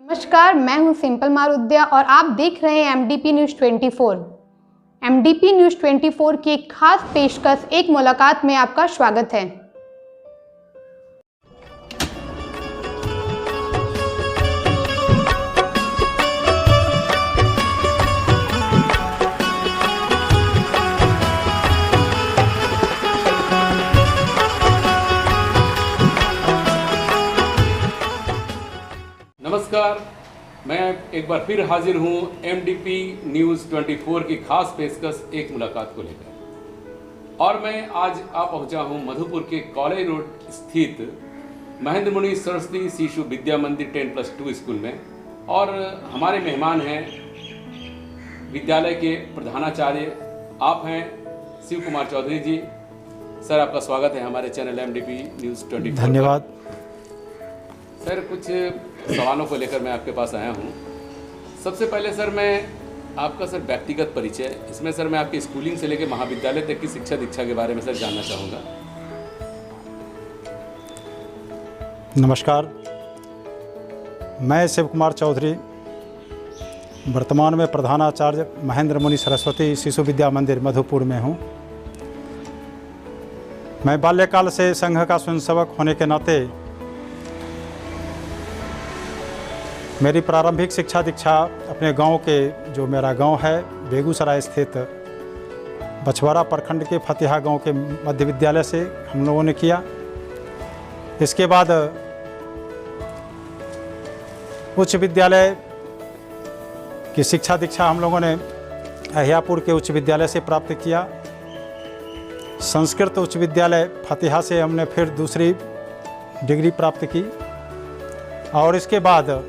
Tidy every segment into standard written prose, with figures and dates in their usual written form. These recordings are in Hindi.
नमस्कार, मैं हूं सिंपल मारुद्या और आप देख रहे हैं एमडीपी न्यूज़ 24। एमडीपी न्यूज़ 24 की एक खास पेशकश एक मुलाकात में आपका स्वागत है। नमस्कार, मैं एक बार फिर हाजिर हूं एमडीपी न्यूज़ 24 की खास पेशकश एक मुलाकात को लेकर। और मैं आज आ पहुंचा हूं मधुपुर के कॉलेज रोड स्थित महेंद्र मुनि सरस्वती शिशु विद्या मंदिर 10+2 स्कूल में। और हमारे मेहमान हैं विद्यालय के प्रधानाचार्य, आप हैं शिव कुमार चौधरी जी। सर, आपका स्वागत है हमारे चैनल एमडीपी न्यूज़ 24। धन्यवाद सर, कुछ सवालों को लेकर मैं आपके पास आया हूं। सबसे पहले सर, मैं आपका सर व्यक्तिगत परिचय, इसमें सर मैं आपकी स्कूलिंग से लेकर महाविद्यालय तक की शिक्षा दीक्षा के बारे में सर जानना चाहूँगा। नमस्कार, मैं शिव कुमार चौधरी वर्तमान में प्रधानाचार्य महेंद्र मुनि सरस्वती शिशु विद्या मंदिर मधुपुर में हूँ। मैं बाल्यकाल से संघ का स्वयंसेवक होने के नाते मेरी प्रारंभिक शिक्षा दीक्षा अपने गांव के, जो मेरा गांव है बेगूसराय स्थित बछवाड़ा प्रखंड के फतिहा गांव के मध्य विद्यालय से हम लोगों ने किया। इसके बाद उच्च विद्यालय की शिक्षा दीक्षा हम लोगों ने अहियापुर के उच्च विद्यालय से प्राप्त किया। संस्कृत उच्च विद्यालय फतिहा से हमने फिर दूसरी डिग्री प्राप्त की। और इसके बाद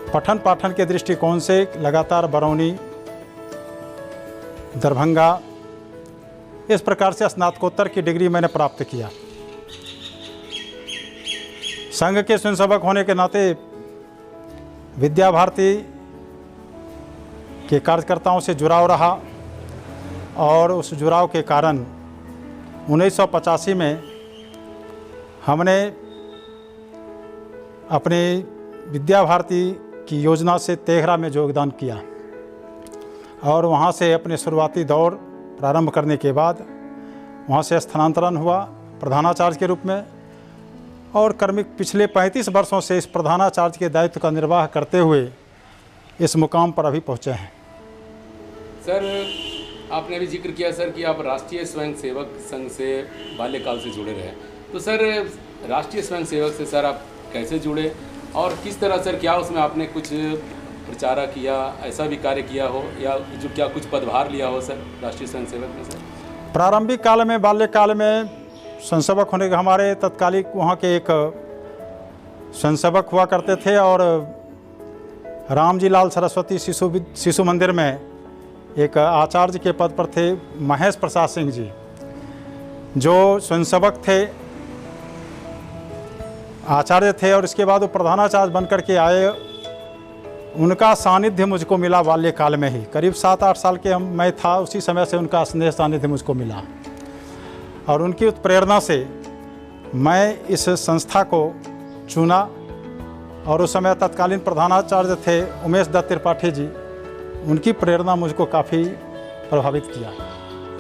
पठन पाठन के दृष्टिकोण से लगातार बरौनी, दरभंगा, इस प्रकार से स्नातकोत्तर की डिग्री मैंने प्राप्त किया। संघ के स्वयंसेवक होने के नाते विद्या भारती के कार्यकर्ताओं से जुड़ाव रहा और उस जुड़ाव के कारण 1985 में हमने अपनी विद्या भारती की योजना से तेघरा में योगदान किया और वहाँ से अपने शुरुआती दौर प्रारंभ करने के बाद वहाँ से स्थानांतरण हुआ प्रधानाचार्य के रूप में। और कर्मिक पिछले 35 वर्षों से इस प्रधानाचार्य के दायित्व का निर्वाह करते हुए इस मुकाम पर अभी पहुँचे हैं। सर, आपने भी जिक्र किया सर कि आप राष्ट्रीय स्वयंसेवक संघ से बाल्यकाल से जुड़े रहे। तो सर, राष्ट्रीय स्वयंसेवक से सर आप कैसे जुड़े और किस तरह सर, क्या उसमें आपने कुछ प्रचार किया, ऐसा भी कार्य किया हो या जो क्या कुछ पदभार लिया हो सर राष्ट्रीय स्वयंसेवक में? सर, प्रारंभिक काल में, बाल्यकाल में स्वयंसेवक होने के हमारे तत्कालिक वहाँ के एक स्वयंसेवक हुआ करते थे और रामजी लाल सरस्वती शिशु मंदिर में एक आचार्य के पद पर थे महेश प्रसाद सिंह जी, जो स्वयंसेवक थे, आचार्य थे। और इसके बाद वो प्रधानाचार्य बनकर के आए। उनका सानिध्य मुझको मिला बाल्यकाल में ही, करीब 7-8 साल के मैं था, उसी समय से उनका स्नेह सानिध्य मुझको मिला। और उनकी प्रेरणा से मैं इस संस्था को चुना। और उस समय तत्कालीन प्रधानाचार्य थे उमेश दत्त त्रिपाठी जी, उनकी प्रेरणा मुझको काफ़ी प्रभावित किया।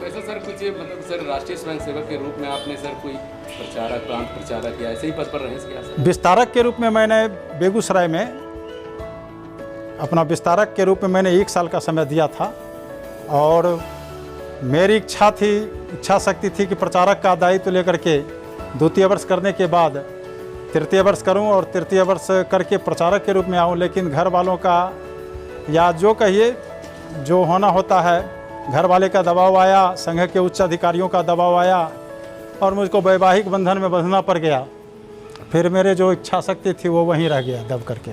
वैसे सर कुछ मतलब सर राष्ट्रीय स्वयंसेवक के रूप में आपने सर कोई प्रचारक, प्रांत प्रचारक या ऐसे ही पद पर रहे क्या सर? विस्तारक के रूप में मैंने बेगूसराय में अपना विस्तारक के रूप में मैंने 1 साल का समय दिया था। और मेरी इच्छा शक्ति थी कि प्रचारक का दायित्व लेकर के द्वितीय वर्ष करने के बाद तृतीय वर्ष करूं और तृतीय वर्ष करके प्रचारक के रूप में आऊं। लेकिन घर वालों का, या जो कहिए जो होना होता है, घर वाले का दबाव आया, संघ के उच्च अधिकारियों का दबाव आया और मुझको वैवाहिक बंधन में बंधना पड़ गया। फिर मेरे जो इच्छा शक्ति थी वो वहीं रह गया दब करके,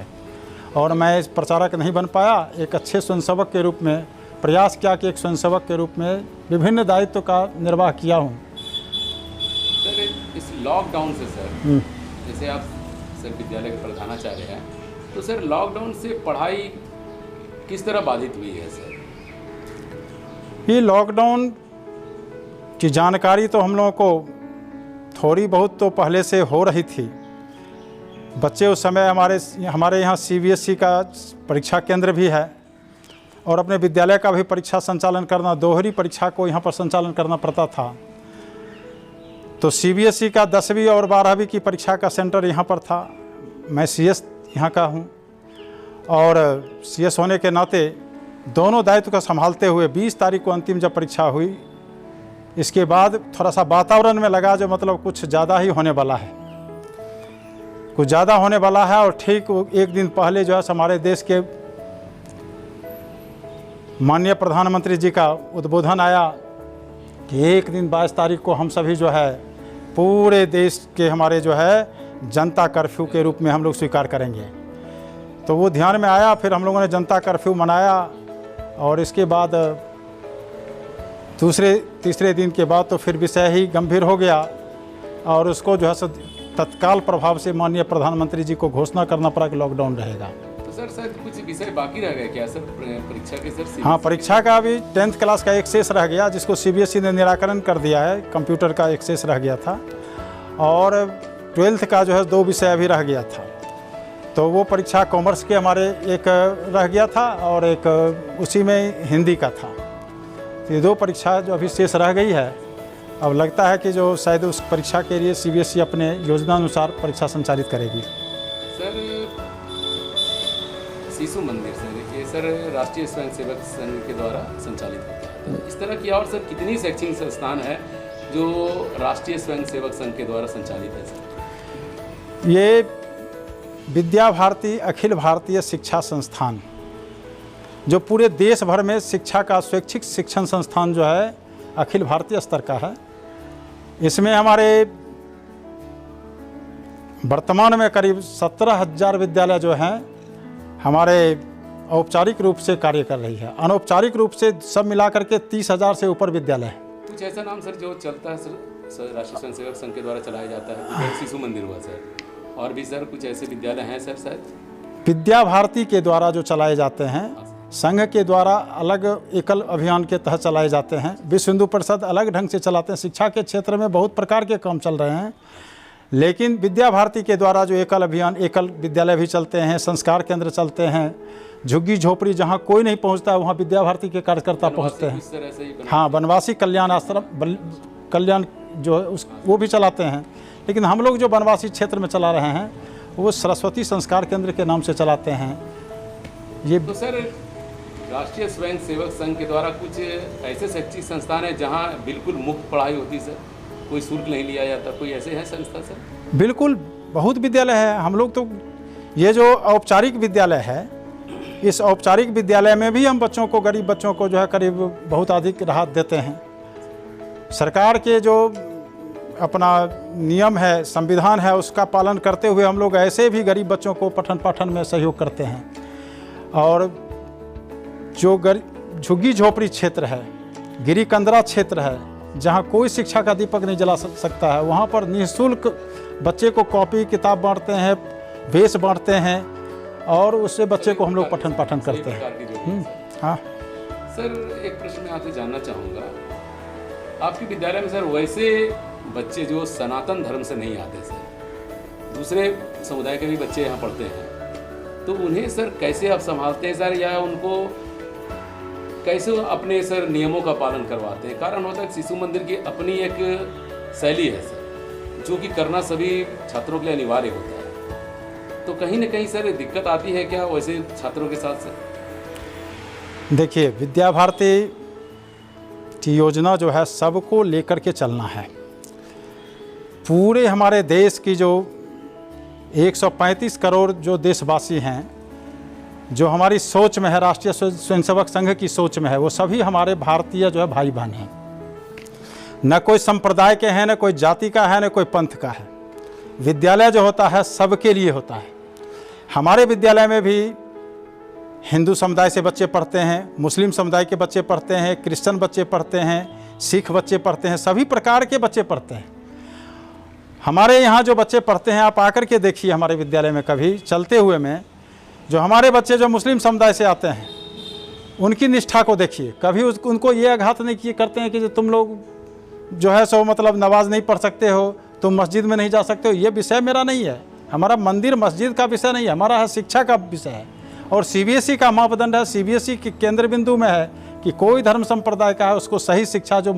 और मैं इस प्रचारक नहीं बन पाया। एक अच्छे स्वयंसेवक के रूप में प्रयास किया कि एक स्वयंसेवक के रूप में विभिन्न दायित्व का निर्वाह किया हूँ। सर, इस लॉकडाउन से सर, जैसे आप सर विद्यालय के प्रधानाचार्य हैं, तो सर लॉकडाउन से पढ़ाई किस तरह बाधित हुई है सर? ये लॉकडाउन की जानकारी तो हम लोगों को थोड़ी बहुत तो पहले से हो रही थी, बच्चे उस समय हमारे यहाँ CBSE का परीक्षा केंद्र भी है और अपने विद्यालय का भी परीक्षा संचालन करना, दोहरी परीक्षा को यहाँ पर संचालन करना पड़ता था। तो CBSE का 10वीं और 12वीं की परीक्षा का सेंटर यहाँ पर था। मैं CS यहाँ का हूँ और CS होने के नाते दोनों दायित्व को संभालते हुए 20 तारीख को अंतिम जब परीक्षा हुई, इसके बाद थोड़ा सा वातावरण में लगा जो मतलब कुछ ज़्यादा ही होने वाला है, कुछ ज़्यादा होने वाला है। और ठीक एक दिन पहले जो है हमारे देश के माननीय प्रधानमंत्री जी का उद्बोधन आया कि एक दिन 22 तारीख को हम सभी जो है पूरे देश के हमारे जो है जनता कर्फ्यू के रूप में हम लोग स्वीकार करेंगे। तो वो ध्यान में आया, फिर हम लोगों ने जनता कर्फ्यू मनाया और इसके बाद दूसरे तीसरे दिन के बाद तो फिर विषय ही गंभीर हो गया और उसको जो है तत्काल प्रभाव से माननीय प्रधानमंत्री जी को घोषणा करना पड़ा कि लॉकडाउन रहेगा। तो सर शायद कुछ विषय बाकी रह गए क्या सर परीक्षा के सर? हाँ, परीक्षा का अभी 10th क्लास का एक शेष रह गया जिसको CBSE ने निराकरण कर दिया है। कंप्यूटर का एक शेष रह गया था और 12th का जो है 2 विषय अभी रह गया था। तो वो परीक्षा कॉमर्स के हमारे एक रह गया था और एक उसी में हिंदी का था। तो ये 2 परीक्षा जो अभी शेष रह गई है, अब लगता है कि जो शायद उस परीक्षा के लिए CBSE अपने योजना अनुसार परीक्षा संचालित करेगी। सर शिशु मंदिर सर, ये सर राष्ट्रीय स्वयंसेवक संघ के द्वारा संचालित होता है। तो इस तरह की और सर कितनी शैक्षणिक संस्थान है जो राष्ट्रीय स्वयंसेवक संघ के द्वारा संचालित है सर? ये विद्या भारती अखिल भारतीय शिक्षा संस्थान जो पूरे देश भर में शिक्षा का स्वैच्छिक शिक्षण संस्थान जो है अखिल भारतीय स्तर का है। इसमें हमारे वर्तमान में करीब 17,000 विद्यालय जो हैं हमारे औपचारिक रूप से कार्य कर रही है। अनौपचारिक रूप से सब मिलाकर के 30,000 से ऊपर विद्यालय है। कुछ ऐसा नाम सर जो चलता है सर राष्ट्रीय स्वयंसेवक संघ के द्वारा चलाया जाता है? शिशु मंदिर हुआ सर, और भी सर कुछ ऐसे विद्यालय हैं सर शायद? विद्या भारती के द्वारा जो चलाए जाते हैं, संघ के द्वारा अलग एकल अभियान के तहत चलाए जाते हैं, विश्व हिंदू परिषद अलग ढंग से चलाते हैं। शिक्षा के क्षेत्र में बहुत प्रकार के काम चल रहे हैं, लेकिन विद्या भारती के द्वारा जो एकल अभियान, एकल विद्यालय भी चलते हैं, संस्कार केंद्र चलते हैं, झुग्गी झोपड़ी जहाँ कोई नहीं पहुँचता वहाँ विद्या भारती के कार्यकर्ता पहुँचते हैं। हाँ, वनवासी कल्याण आश्रम कल्याण जो है वो भी चलाते हैं, लेकिन हम लोग जो वनवासी क्षेत्र में चला रहे हैं वो सरस्वती संस्कार केंद्र के नाम से चलाते हैं। ये तो सर राष्ट्रीय स्वयंसेवक संघ के द्वारा कुछ ऐसे शैक्षिक संस्थान है जहां बिल्कुल मुफ्त पढ़ाई होती सर, कोई शुल्क नहीं लिया जाता, कोई ऐसे है संस्था सर? बिल्कुल, बहुत विद्यालय है। हम लोग तो ये जो औपचारिक विद्यालय है, इस औपचारिक विद्यालय में भी हम बच्चों को, गरीब बच्चों को जो है करीब बहुत अधिक राहत देते हैं। सरकार के जो अपना नियम है, संविधान है, उसका पालन करते हुए हम लोग ऐसे भी गरीब बच्चों को पठन पाठन में सहयोग करते हैं। और जो झुग्गी झोपड़ी क्षेत्र है, गिरी कंदरा क्षेत्र है, जहाँ कोई शिक्षा का दीपक नहीं जला सकता है, वहाँ पर निःशुल्क बच्चे को कॉपी किताब बांटते हैं, भेष बांटते हैं और उससे बच्चे को हम लोग पठन पाठन करते हैं। हाँ सर, एक प्रश्न मैं आपसे जानना चाहूँगा, आपके विद्यालय में सर वैसे बच्चे जो सनातन धर्म से नहीं आते सर, दूसरे समुदाय के भी बच्चे यहाँ पढ़ते हैं, तो उन्हें सर कैसे आप संभालते हैं सर, या उनको कैसे अपने सर नियमों का पालन करवाते हैं? कारण होता है शिशु मंदिर की अपनी एक शैली है सर, जो कि करना सभी छात्रों के लिए अनिवार्य होता है। तो कहीं ना कहीं सर दिक्कत आती है क्या वैसे छात्रों के साथ सर? देखिए, विद्या भारती की योजना जो है सबको लेकर के चलना है। पूरे हमारे देश की जो 135 करोड़ जो देशवासी हैं, जो हमारी सोच में है, राष्ट्रीय स्वयंसेवक संघ की सोच में है, वो सभी हमारे भारतीय जो है भाई बहन हैं। न कोई संप्रदाय के हैं, न कोई जाति का है, न कोई पंथ का है। विद्यालय जो होता है सबके लिए होता है। हमारे विद्यालय में भी हिंदू समुदाय से बच्चे पढ़ते हैं, मुस्लिम समुदाय के बच्चे पढ़ते हैं, क्रिश्चियन बच्चे पढ़ते हैं, सिख बच्चे पढ़ते हैं, सभी प्रकार के बच्चे पढ़ते हैं। हमारे यहाँ जो बच्चे पढ़ते हैं, आप आकर के देखिए हमारे विद्यालय में कभी चलते हुए में, जो हमारे बच्चे जो मुस्लिम समुदाय से आते हैं उनकी निष्ठा को देखिए। कभी उनको ये आघात नहीं किए करते हैं कि जो तुम लोग जो है सो मतलब नमाज नहीं पढ़ सकते हो, तुम मस्जिद में नहीं जा सकते हो। ये विषय मेरा नहीं है। हमारा मंदिर मस्जिद का विषय नहीं है, हमारा है शिक्षा का विषय है। और सीबीएसई का मापदंड है, सीबीएसई के केंद्र बिंदु में है कि कोई धर्म संप्रदाय का है उसको सही शिक्षा जो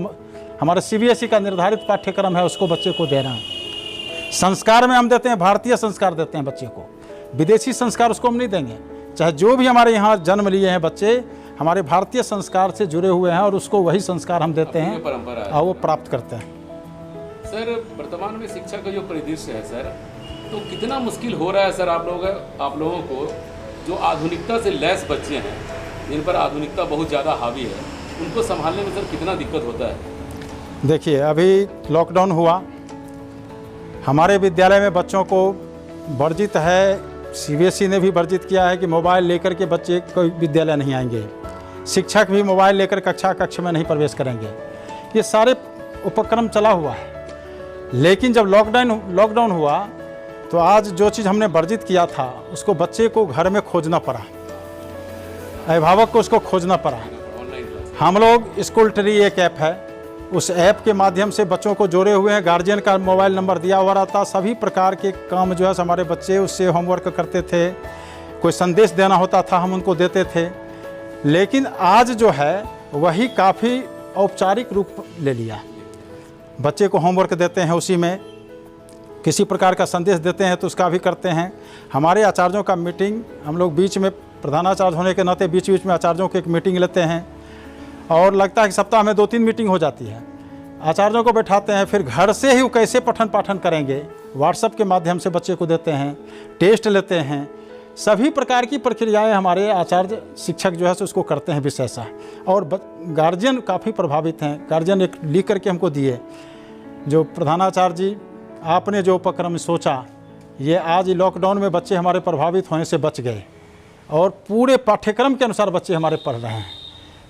हमारे सीबीएसई का निर्धारित पाठ्यक्रम है उसको बच्चे को देना है। संस्कार में हम देते हैं, भारतीय संस्कार देते हैं बच्चे को, विदेशी संस्कार उसको हम नहीं देंगे। चाहे जो भी हमारे यहाँ जन्म लिए हैं बच्चे, हमारे भारतीय संस्कार से जुड़े हुए हैं और उसको वही संस्कार हम देते हैं और वो प्राप्त करते हैं। सर वर्तमान में शिक्षा का जो परिदृश्य है सर, तो कितना मुश्किल हो रहा है सर आप लोगों को, जो आधुनिकता से लैस बच्चे हैं जिन पर आधुनिकता बहुत ज़्यादा हावी है, उनको संभालने में सर कितना दिक्कत होता है? देखिए, अभी लॉकडाउन हुआ, हमारे विद्यालय में बच्चों को वर्जित है, सीबीएसई ने भी वर्जित किया है कि मोबाइल लेकर के बच्चे कोई विद्यालय नहीं आएंगे, शिक्षक भी मोबाइल लेकर कक्ष में नहीं प्रवेश करेंगे। ये सारे उपक्रम चला हुआ है। लेकिन जब लॉकडाउन हुआ तो आज जो चीज़ हमने वर्जित किया था उसको बच्चे को घर में खोजना पड़ा, अभिभावक को उसको खोजना पड़ा। हम लोग स्कूल ट्री एक ऐप है, उस ऐप के माध्यम से बच्चों को जोड़े हुए हैं, गार्जियन का मोबाइल नंबर दिया हुआ रहता, सभी प्रकार के काम जो है हमारे बच्चे उससे होमवर्क करते थे, कोई संदेश देना होता था हम उनको देते थे। लेकिन आज जो है वही काफ़ी औपचारिक रूप ले लिया। बच्चे को होमवर्क देते हैं, उसी में किसी प्रकार का संदेश देते हैं तो उसका भी करते हैं। हमारे आचार्यों का मीटिंग हम लोग बीच में, प्रधानाचार्य होने के नाते बीच बीच में आचार्यों की एक मीटिंग लेते हैं और लगता है कि सप्ताह में 2-3 मीटिंग हो जाती है। आचार्यों को बैठाते हैं, फिर घर से ही वो कैसे पठन पाठन करेंगे व्हाट्सएप के माध्यम से बच्चे को देते हैं, टेस्ट लेते हैं, सभी प्रकार की प्रक्रियाएं हमारे आचार्य शिक्षक जो है सो उसको करते हैं विशेषतः। और गार्जियन काफ़ी प्रभावित हैं। गार्जियन एक लिख करके हमको दिए, जो प्रधानाचार्य जी आपने जो उपक्रम सोचा, ये आज लॉकडाउन में बच्चे हमारे प्रभावित होने से बच गए और पूरे पाठ्यक्रम के अनुसार बच्चे हमारे पढ़ रहे हैं।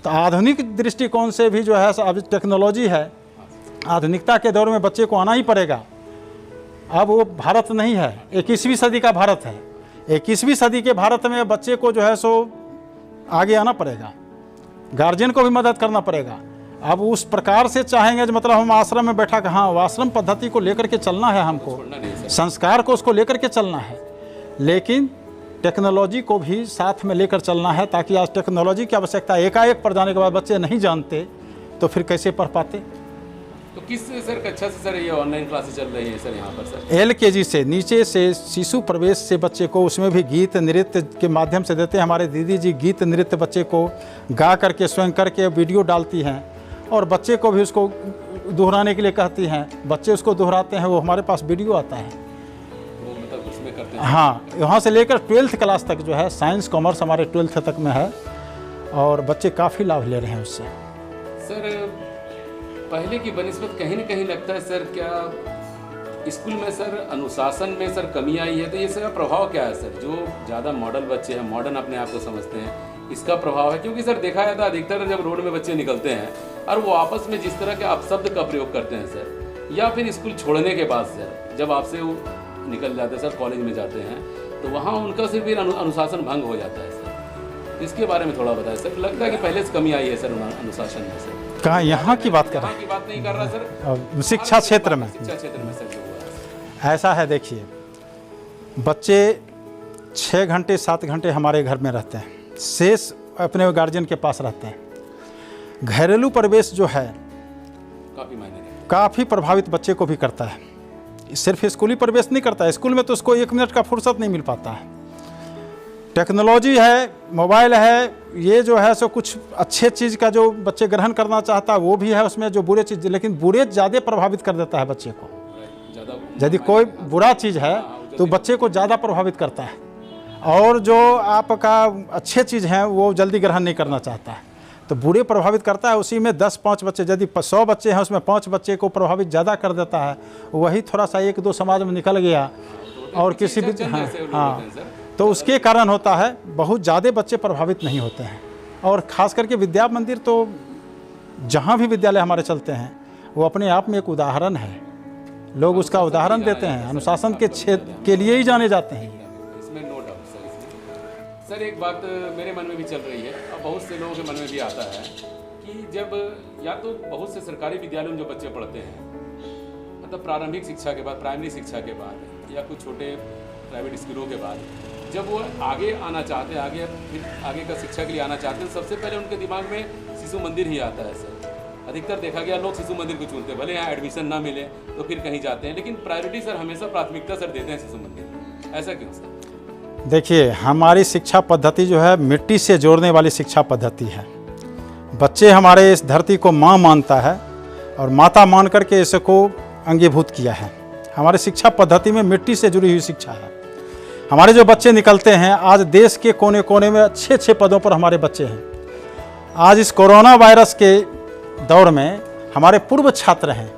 तो आधुनिक दृष्टिकोण से भी जो है अब टेक्नोलॉजी है, आधुनिकता के दौर में बच्चे को आना ही पड़ेगा। अब वो भारत नहीं है, 21वीं सदी का भारत है। 21वीं सदी के भारत में बच्चे को जो है सो आगे आना पड़ेगा, गार्जियन को भी मदद करना पड़ेगा। अब उस प्रकार से चाहेंगे, मतलब हम आश्रम में बैठा कि हाँ आश्रम पद्धति को लेकर के चलना है, हमको संस्कार को उसको लेकर के चलना है, लेकिन टेक्नोलॉजी को भी साथ में लेकर चलना है, ताकि आज टेक्नोलॉजी की आवश्यकता एकाएक पड़ जाने के बाद बच्चे नहीं जानते तो फिर कैसे पढ़ पाते। तो किस सर कक्षा से सर ये ऑनलाइन क्लासेस चल रही है सर यहाँ पर सर? LKG से, नीचे से शिशु प्रवेश से बच्चे को, उसमें भी गीत नृत्य के माध्यम से देते हैं। हमारे दीदी जी गीत नृत्य बच्चे को गा करके स्वयं करके वीडियो डालती हैं और बच्चे को भी उसको दोहराने के लिए कहती हैं, बच्चे उसको दोहराते हैं, वो हमारे पास वीडियो आता है। वो मतलब उसमें करते हैं? हाँ, यहाँ से लेकर 12th क्लास तक जो है, साइंस कॉमर्स हमारे 12th तक में है और बच्चे काफ़ी लाभ ले रहे हैं उससे। सर पहले की बनिस्बत कहीं ना कहीं लगता है सर, क्या स्कूल में सर अनुशासन में सर कमी आई है? तो ये सर प्रभाव क्या है सर? जो ज़्यादा मॉडल बच्चे हैं, मॉडर्न अपने आप को समझते हैं, इसका प्रभाव है? क्योंकि सर देखा जाता है अधिकतर जब रोड में बच्चे निकलते हैं और वो आपस में जिस तरह के अपशब्द का प्रयोग करते हैं सर, या फिर स्कूल छोड़ने के बाद सर जब आपसे वो निकल जाते हैं सर, कॉलेज में जाते हैं, तो वहाँ उनका सिर्फ अनुशासन भंग हो जाता है सर। इसके बारे में थोड़ा बताएं सर। लगता है कि पहले से कमी आई है सर अनुशासन में सर। कहाँ यहाँ की बात कर रहे हैं? यहाँ की बात नहीं कर रहा सर, शिक्षा क्षेत्र में। शिक्षा क्षेत्र में सर जो हुआ है ऐसा है, देखिए बच्चे 6 घंटे 7 घंटे हमारे घर में रहते हैं, शेष अपने गार्जियन के पास रहते हैं। घरेलू प्रवेश जो है काफ़ी प्रभावित बच्चे को भी करता है। सिर्फ स्कूली प्रवेश नहीं करता है, स्कूल में तो उसको 1 मिनट का फुर्सत नहीं मिल पाता है। टेक्नोलॉजी है, मोबाइल है, ये जो है सो कुछ अच्छे चीज़ का जो बच्चे ग्रहण करना चाहता है वो भी है उसमें, जो बुरे चीज़, लेकिन बुरे ज़्यादा प्रभावित कर देता है बच्चे को। यदि कोई बुरा चीज़ है तो बच्चे को ज़्यादा प्रभावित करता है, और जो आपका अच्छे चीज़ हैं वो जल्दी ग्रहण नहीं करना चाहता है, तो बुरे प्रभावित करता है। उसी में 10-5 बच्चे, यदि 100 बच्चे हैं उसमें 5 बच्चे को प्रभावित ज़्यादा कर देता है। वही थोड़ा सा 1-2 समाज में निकल गया और किसी भी, हाँ, तो उसके कारण होता है बहुत ज़्यादा बच्चे प्रभावित नहीं होते हैं। और ख़ास करके विद्या मंदिर तो जहाँ भी विद्यालय हमारे चलते हैं वो अपने आप में एक उदाहरण है, लोग उसका उदाहरण देते हैं, अनुशासन के क्षेत्र के लिए ही जाने जाते हैं। इसमें नो डाउट सर एक बात मेरे मन में भी चल रही है और बहुत से लोगों के मन में भी आता है कि जब या तो बहुत से सरकारी विद्यालयों में जो बच्चे पढ़ते हैं, मतलब प्रारंभिक शिक्षा के बाद, प्राइमरी शिक्षा के बाद, या कुछ छोटे प्राइवेट स्कूलों के बाद जब वो आगे आना चाहते हैं, आगे का शिक्षा के लिए आना चाहते हैं, सबसे पहले उनके दिमाग में शिशु मंदिर ही आता है सर। अधिकतर देखा गया लोग शिशु मंदिर को चुनते हैं, भले यहाँ एडमिशन ना मिले तो फिर कहीं जाते हैं, लेकिन प्रायोरिटी सर हमेशा प्राथमिकता सर देते हैं शिशु मंदिर। ऐसा क्यों सर? देखिए, हमारी शिक्षा पद्धति जो है मिट्टी से जोड़ने वाली शिक्षा पद्धति है। बच्चे हमारे इस धरती को माँ मानता है और माता मान करके इसको अंगीभूत किया है। हमारी शिक्षा पद्धति में मिट्टी से जुड़ी हुई शिक्षा है। हमारे जो बच्चे निकलते हैं, आज देश के कोने कोने में अच्छे अच्छे पदों पर हमारे बच्चे हैं। आज इस कोरोना वायरस के दौर में हमारे पूर्व छात्र हैं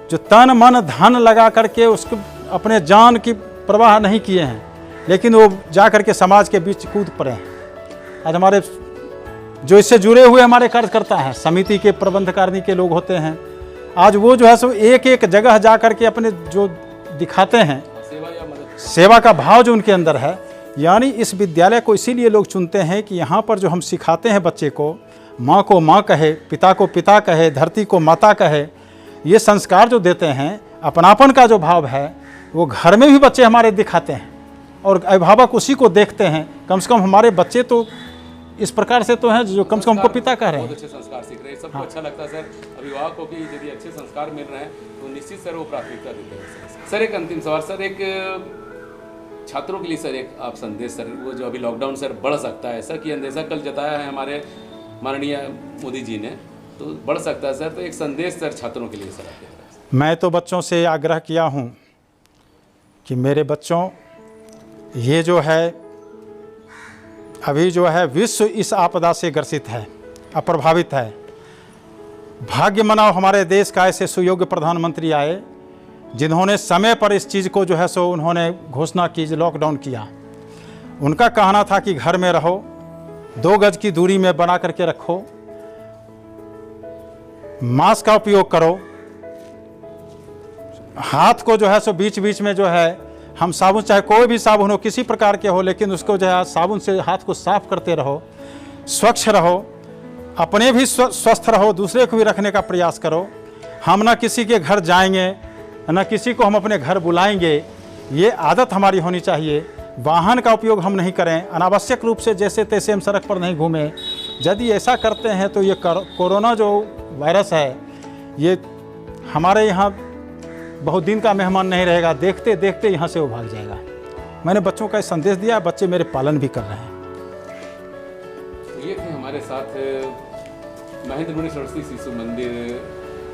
जो तन मन धन लगा करके उसको अपने जान की परवाह नहीं किए हैं, लेकिन वो जा करके समाज के बीच कूद पड़े हैं। आज हमारे जो इससे जुड़े हुए हमारे कार्यकर्ता हैं, समिति के प्रबंधकारिणी के लोग होते हैं, आज वो जो है सो एक एक जगह जा करके अपने जो दिखाते हैं सेवा का भाव जो उनके अंदर है। यानी इस विद्यालय को इसीलिए लोग चुनते हैं कि यहाँ पर जो हम सिखाते हैं बच्चे को माँ कहे, पिता को पिता कहे, धरती को माता कहे, ये संस्कार जो देते हैं, अपनापन का जो भाव है, वो घर में भी बच्चे हमारे दिखाते हैं और अभिभावक उसी को देखते हैं। कम से कम हमारे बच्चे तो इस प्रकार से तो हैं जो कम से कम हमको पिता कह रहे हैं। बहुत अच्छे संस्कार सीख रहे हैं, सबको अच्छा लगता है सर। अभिभावकों की यदि अच्छे संस्कार मिल रहे हैं तो निश्चित सर वो प्राथमिकता देते हैं। सर एक अंतिम सवाल सर, एक छात्रों के लिए सर एक आप संदेश सर, वो जो अभी लॉकडाउन सर बढ़ सकता है, ऐसा कि अंदेशा कल जताया है हमारे माननीय मोदी जी ने, तो बढ़ सकता है सर, तो एक संदेश सर छात्रों के लिए सर आप दें। मैं तो बच्चों से आग्रह किया हूँ कि मेरे बच्चों, ये जो है अभी जो है विश्व इस आपदा से ग्रसित है, अप्रभावित है। भाग्य मनाओ हमारे देश का ऐसे सुयोग्य प्रधानमंत्री आए जिन्होंने समय पर इस चीज़ को जो है सो उन्होंने घोषणा की, लॉकडाउन किया। उनका कहना था कि घर में रहो, 2 गज की दूरी में बना करके रखो, मास्क का उपयोग करो, हाथ को जो है सो बीच बीच में जो है हम साबुन, चाहे कोई भी साबुन हो, किसी प्रकार के हो, लेकिन उसको जो है साबुन से हाथ को साफ करते रहो, स्वच्छ रहो, अपने भी स्वस्थ रहो, दूसरे को भी रखने का प्रयास करो। हम ना किसी के घर जाएंगे, ना किसी को हम अपने घर बुलाएंगे, ये आदत हमारी होनी चाहिए। वाहन का उपयोग हम नहीं करें, अनावश्यक रूप से जैसे तैसे हम सड़क पर नहीं घूमें। यदि ऐसा करते हैं तो ये कोरोना जो वायरस है, ये हमारे यहाँ बहुत दिन का मेहमान नहीं रहेगा, देखते देखते यहाँ से वो भाग जाएगा। मैंने बच्चों का संदेश दिया, बच्चे मेरे पालन भी कर रहे हैं। ये थे हमारे साथ महेंद्र मुनि सरस्वती शिशु मंदिर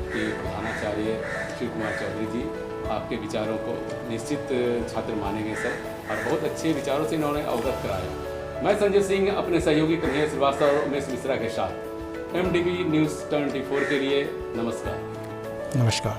के प्रधानाचार्य शिव कुमार चौधरी जी। आपके विचारों को निश्चित छात्र मानेंगे सर, और बहुत अच्छे विचारों से इन्होंने अवगत कराया। मैं संजय सिंह अपने सहयोगी कन्हैया श्रीवास्तव और उमेश मिश्रा के साथ MDP न्यूज़ 24 के लिए नमस्कार। नमस्कार।